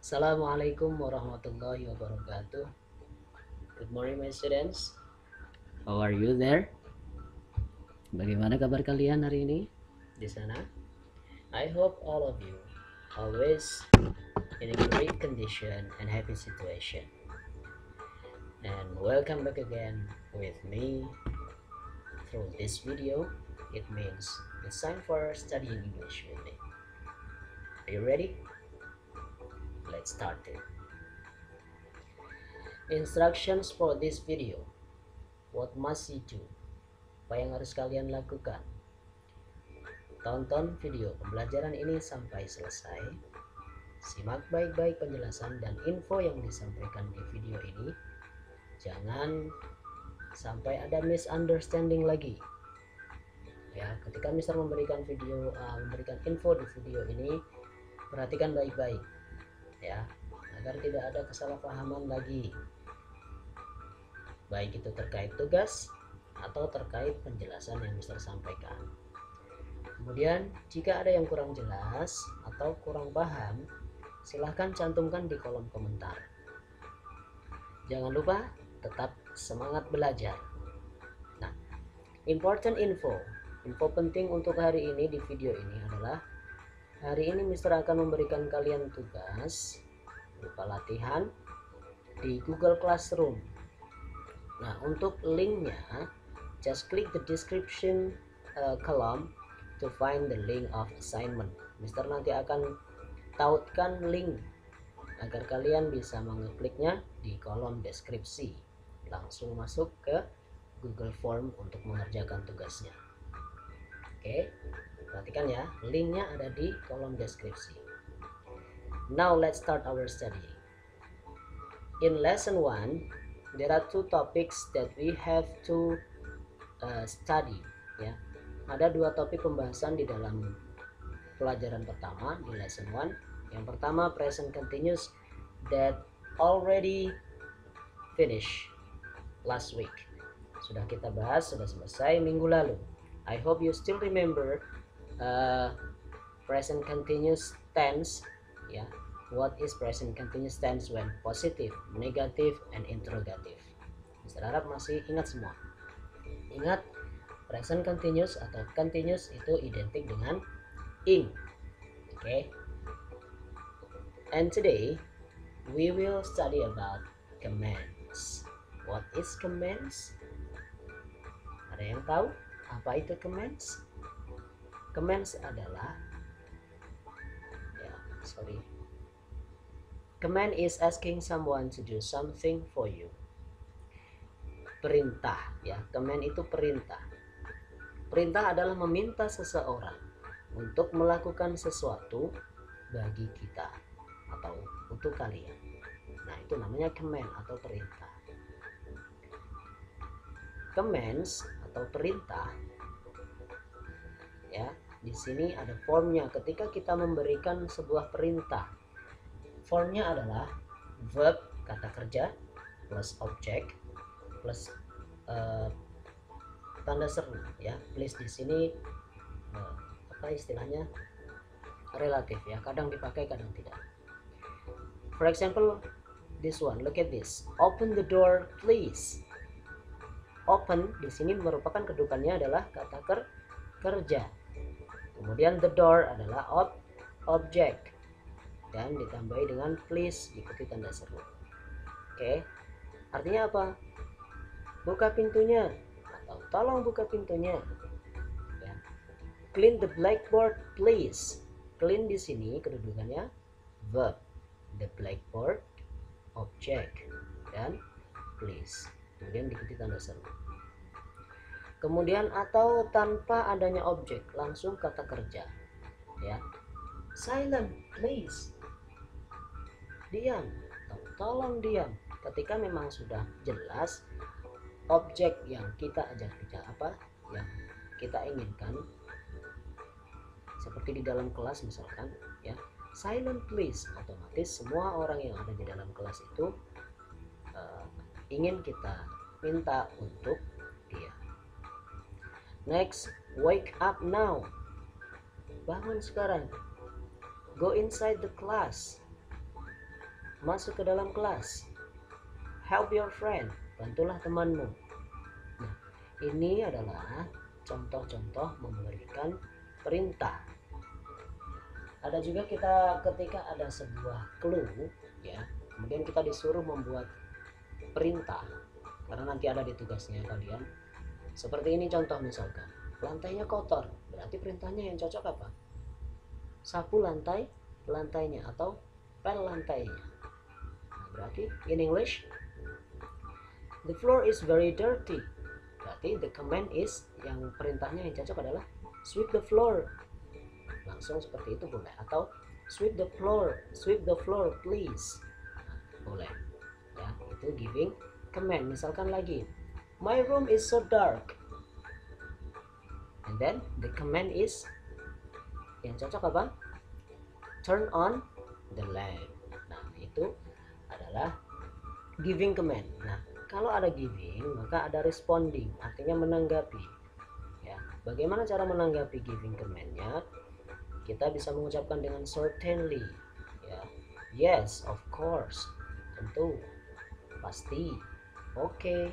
Assalamualaikum warahmatullahi wabarakatuh. Good morning my students. How are you there? Bagaimana kabar kalian hari ini di sana? I hope all of you always in a great condition and happy situation. And welcome back again with me through this video. It means it's time for studying English with me. Are you ready? Let's start it. Instructions for this video. What must you do? Apa yang harus kalian lakukan? Tonton video pembelajaran ini sampai selesai. Simak baik-baik penjelasan dan info yang disampaikan di video ini. Jangan sampai ada misunderstanding lagi. Ya, ketika Mister memberikan info di video ini, perhatikan baik-baik ya, agar tidak ada kesalahpahaman lagi. Baik itu terkait tugas atau terkait penjelasan yang Mister sampaikan. Kemudian jika ada yang kurang jelas atau kurang paham, silahkan cantumkan di kolom komentar. Jangan lupa tetap semangat belajar. Nah, important info penting untuk hari ini di video ini adalah hari ini Mister akan memberikan kalian tugas berupa latihan di Google Classroom. Nah, untuk linknya just click the description column to find the link of assignment. Mister nanti akan tautkan link agar kalian bisa mengekliknya di kolom deskripsi. Langsung masuk ke Google Form untuk mengerjakan tugasnya. Oke, perhatikan ya, linknya ada di kolom deskripsi. Now let's start our study. In lesson 1, there are two topics that we have to study. Ya, ada dua topik pembahasan di dalam pelajaran pertama di lesson 1. Yang pertama present continuous that already finished last week. Sudah kita bahas, sudah selesai minggu lalu. I hope you still remember present continuous tense ya. What is present continuous tense when positive, negative, and interrogative? Mister harap masih ingat semua. Ingat, present continuous atau continuous itu identik dengan ing. Okay. And today we will study about commands. What is commands? Ada yang tahu apa itu commands? Commands adalah command is asking someone to do something for you. Perintah ya, command itu perintah. Perintah adalah meminta seseorang untuk melakukan sesuatu bagi kita atau untuk kalian. Nah, itu namanya command atau perintah. Commands atau perintah ya, di sini ada formnya ketika kita memberikan sebuah perintah. Formnya adalah verb kata kerja plus objek plus tanda seru ya. Please di sini apa istilahnya relatif ya, kadang dipakai kadang tidak. For example, this one, look at this. Open the door, please. Open di sini merupakan kedudukannya adalah kata kerja. Kemudian the door adalah objek dan ditambahi dengan please diikuti tanda seru. Oke. Artinya apa? Buka pintunya atau tolong buka pintunya. Ya. Clean the blackboard, please. Clean di sini kedudukannya verb. The blackboard objek dan please. Kemudian diikuti tanda seru. Kemudian atau tanpa adanya objek, langsung kata kerja. Ya. Silent, please. Diam atau tolong diam. Ketika memang sudah jelas objek yang kita ajak bicara apa yang kita inginkan, seperti di dalam kelas misalkan ya, silent please, otomatis semua orang yang ada di dalam kelas itu ingin kita minta untuk diam. Next, wake up now, bangun sekarang. Go inside the class, masuk ke dalam kelas. Help your friend, bantulah temanmu. Nah, ini adalah contoh-contoh memberikan perintah. Ada juga kita ketika ada sebuah clue ya, kemudian kita disuruh membuat perintah, karena nanti ada di tugasnya kalian. Seperti ini contoh, misalkan lantainya kotor, berarti perintahnya yang cocok apa? Sapu lantainya atau pel lantainya. Nah, berarti in English the floor is very dirty, berarti the command is, yang perintahnya yang cocok adalah sweep the floor. Langsung seperti itu boleh, atau sweep the floor please. Nah, boleh ya, itu giving command. Misalkan lagi, my room is so dark, and then the command is, yang cocok apa? Turn on the lamp. Nah, itu adalah giving command. Nah, kalau ada giving maka ada responding, artinya menanggapi ya. Bagaimana cara menanggapi giving commandnya? Kita bisa mengucapkan dengan certainly ya, yes of course, tentu, pasti, okay,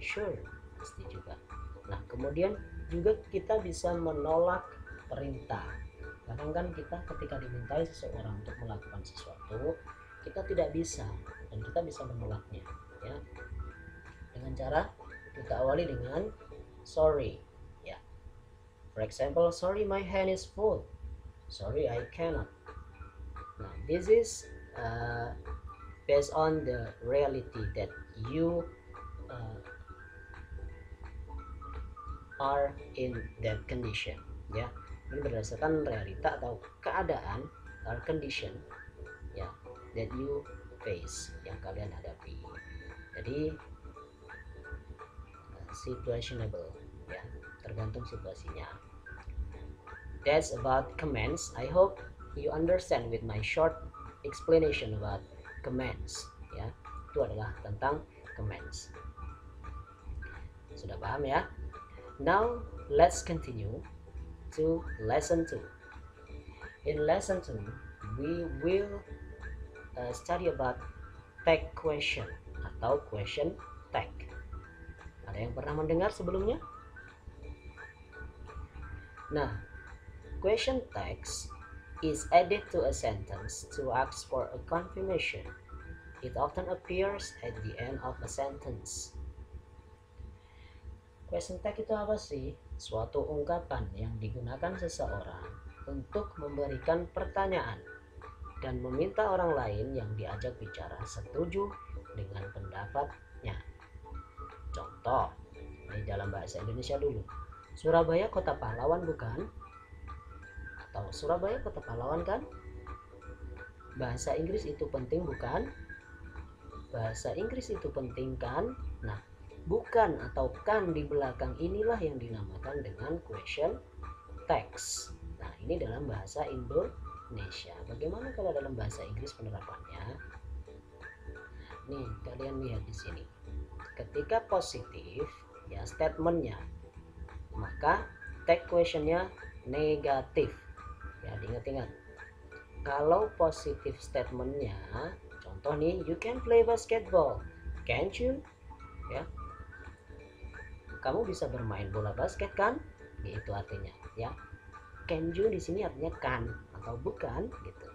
sure, pasti juga. Nah, kemudian juga kita bisa menolak perintah. Kadang kan kita ketika dimintai seseorang untuk melakukan sesuatu, kita tidak bisa, dan kita bisa menolaknya ya, dengan cara kita awali dengan sorry ya. For example, sorry my hand is full, sorry I cannot. Now this is based on the reality that you are in that condition ya. Ini berdasarkan realita atau keadaan or condition ya, that you face, yang kalian hadapi. Jadi situationable ya, tergantung situasinya. That's about commands. I hope you understand with my short explanation about commands ya. Itu adalah tentang commands. Sudah paham ya? Now let's continue to lesson 2. In lesson 2 we will study about tag question atau question tag. Ada yang pernah mendengar sebelumnya? Nah, question tags is added to a sentence to ask for a confirmation. It often appears at the end of a sentence. Question tag itu apa sih? Suatu ungkapan yang digunakan seseorang untuk memberikan pertanyaan dan meminta orang lain yang diajak bicara setuju dengan pendapatnya. Contoh, ini dalam bahasa Indonesia dulu. Surabaya kota pahlawan bukan? Atau Surabaya kota pahlawan kan? Bahasa Inggris itu penting bukan? Bahasa Inggris itu penting kan? Nah, bukan atau kan di belakang inilah yang dinamakan dengan question tags. Nah, ini dalam bahasa Indonesia. Bagaimana kalau dalam bahasa Inggris penerapannya? Nih, kalian lihat di sini. Ketika positif ya statementnya, maka tag questionnya negatif. Ya, diingat-ingat. Kalau positif statementnya, contoh nih, you can play basketball, can't you? Ya, kamu bisa bermain bola basket kan? Gitu artinya ya. Can you di sini artinya kan atau bukan gitu.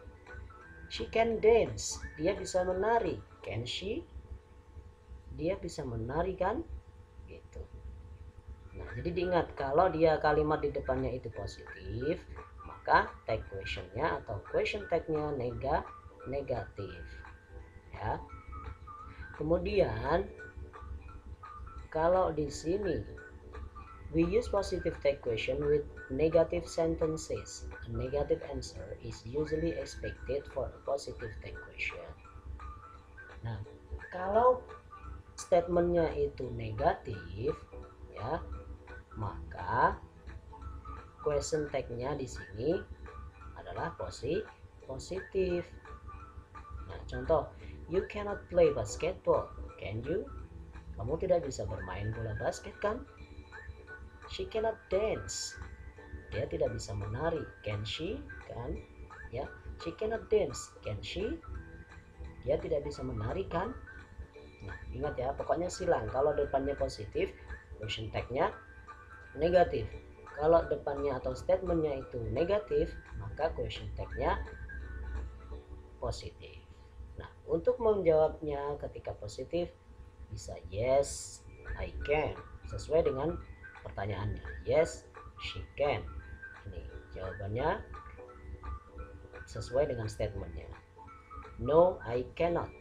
She can dance, dia bisa menari. Can she? Dia bisa menari kan? Gitu. Nah, jadi diingat kalau dia kalimat di depannya itu positif, maka tag questionnya atau question tagnya negatif ya. Kemudian kalau di sini we use positive tag question with negative sentences. A negative answer is usually expected for a positive tag question. Nah, kalau statementnya itu negatif ya, maka question tagnya di sini adalah positif. Nah, contoh, you cannot play basketball, can you? Kamu tidak bisa bermain bola basket kan? She cannot dance, dia tidak bisa menari. Can she? Kan? Ya, she cannot dance, can she? dia tidak bisa menari kan? Nah, ingat ya, pokoknya silang. Kalau depannya positif, question tag-nya negatif. Kalau depannya atau statementnya itu negatif, maka question tag-nya positif. Nah, untuk menjawabnya ketika positif, bisa yes, I can, sesuai dengan pertanyaannya. Yes, she can. Ini jawabannya sesuai dengan statementnya. No, I cannot.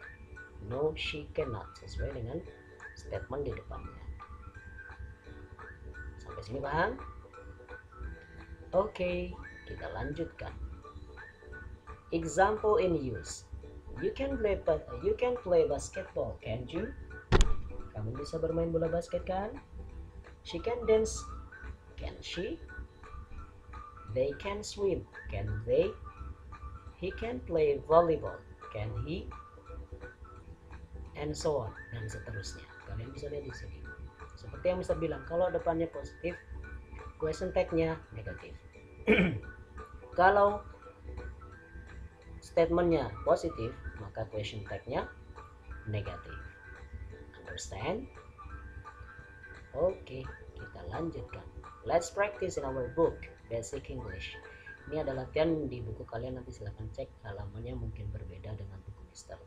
No, she cannot, sesuai dengan statement di depannya. Sampai sini paham? Oke, kita lanjutkan. Example in use. You can play basketball, can't you? Kamu bisa bermain bola basket kan? She can dance, can she? They can swim, can they? He can play volleyball, can he? And so on, dan seterusnya. Kalian bisa lihat di sini. Seperti yang Mister bilang, kalau depannya positif, question tag-nya negatif. Kalau statementnya positif, maka question tag-nya negatif. Understand? Oke, kita lanjutkan. Let's practice in our book, Basic English. Ini ada latihan di buku kalian, nanti silahkan cek halamannya, mungkin berbeda dengan buku Mister.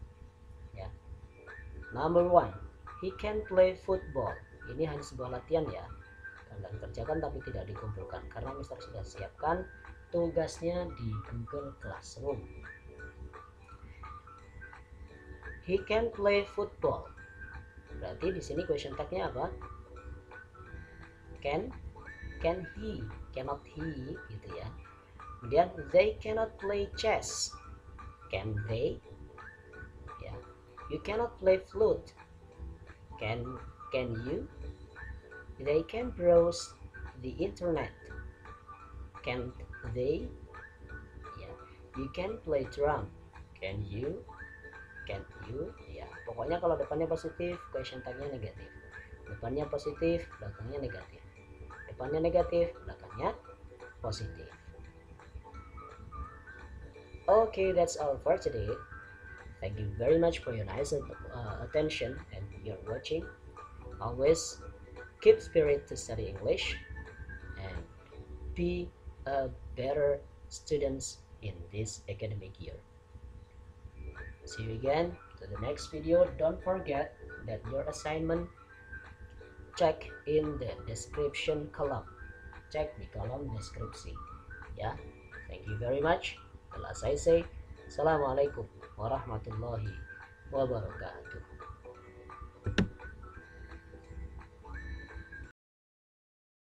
Ya. Number 1, he can play football. Ini hanya sebuah latihan ya. Kalian kerjakan tapi tidak dikumpulkan karena Mister sudah siapkan tugasnya di Google Classroom. He can play football. Berarti di sini question tag-nya apa? Can he, cannot he, gitu ya. Kemudian they cannot play chess. Can they? Ya. You cannot play flute. Can you? They can browse the internet. Can't they? Ya. You can play drum. Can you? Can't you? Ya, pokoknya kalau depannya positif, question tag-nya negatif. Depannya positif, belakangnya negatif. Depannya negatif, belakangnya positif. Okay, that's all for today. Thank you very much for your nice attention and your watching. Always keep spirit to study English and be a better students in this academic year. See you again to the next video. Don't forget that your assignment check in the description column. Cek di kolom deskripsi. Ya, thank you very much. Telah saya say, Assalamualaikum warahmatullahi wabarakatuh.